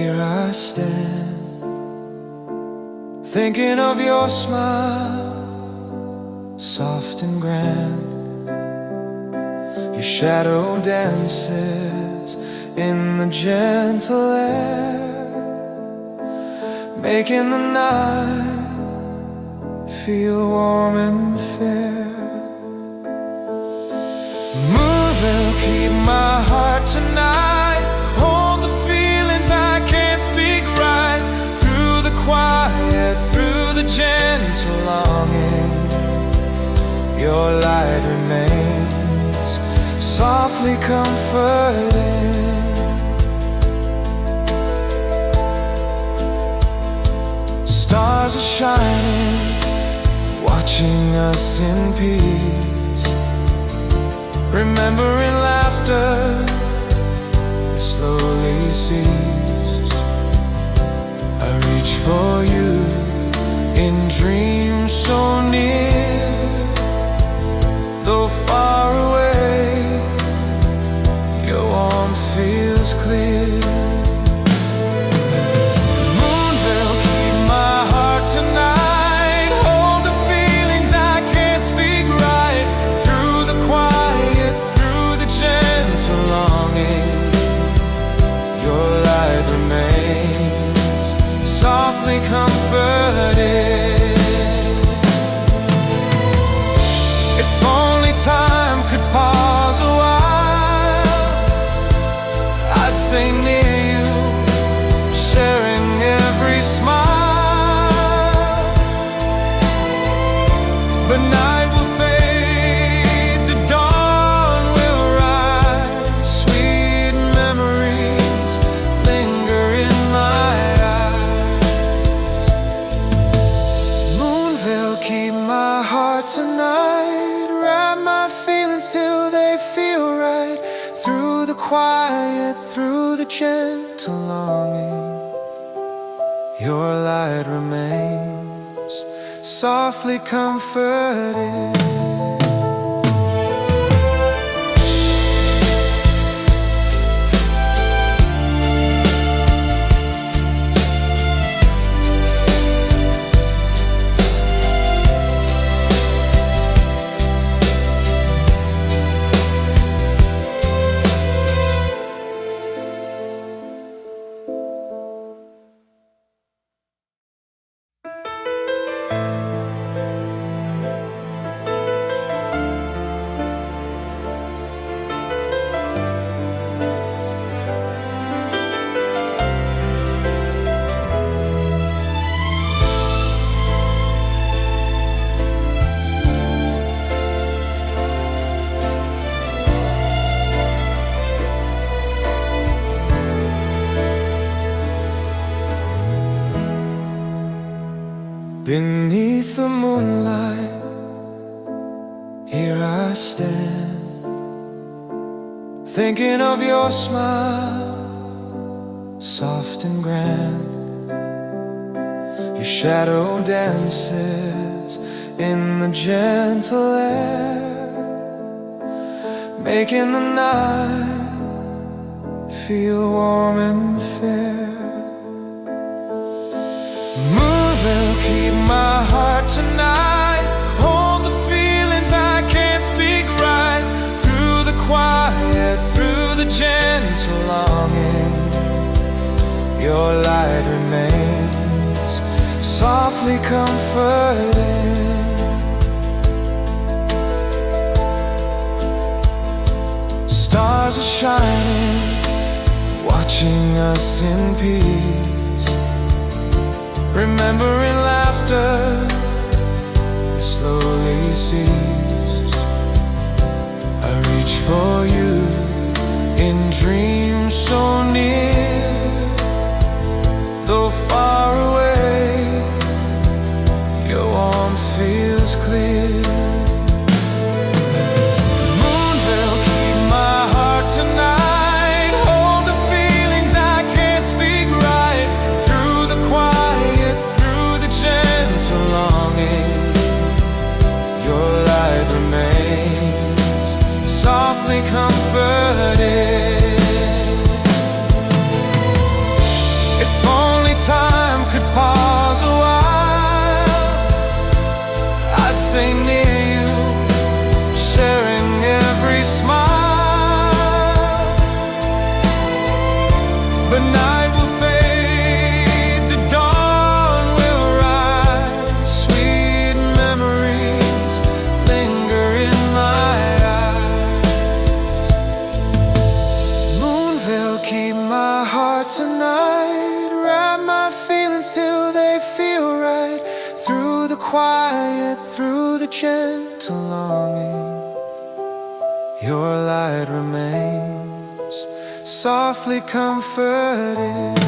Here I stand, thinking of your smile, soft and grand. Your shadow dances in the gentle air, making the night feel warm and fair. Moon will keep my heart tonight, hold the feelings I can't speak right, through the quiet, through the gentle longing. Your light remains softly comforting. Stars are shining, watching us in peace, remembering laughter that slowly cease. I reach for you in dreams so near, though far away, your warmth feels clear. Moon will keep my heart tonight, hold the feelings I can't speak right, through the quiet, through the gentle longing. Your light remains softly comforting. Time could pause a while, I'd stay near you, sharing every smile. But night will fade, the dawn will rise, sweet memories linger in my eyes. Moonville, keep my heart tonight, wrap my feelings till they feel right, through the quiet, through the gentle longing. Your light remains softly comforting. Beneath the moonlight, here I stand, thinking of your smile, soft and grand. Your shadow dances in the gentle air, making the night feel warm and fair. Will keep my heart tonight, hold the feelings I can't speak right, through the quiet, through the gentle longing. Your light remains softly comforting. Stars are shining, watching us in peace, remembering laughter that slowly cease. I reach for you in dreams so near, though far away, your warmth feels clear. Moon will keep my heart tonight, hold the feelings I can't speak right, through the quiet, through the gentle longing. Your light remains softly coming. night, wrap my feelings till they feel right. Through the quiet, through the gentle longing, your light remains softly comforted.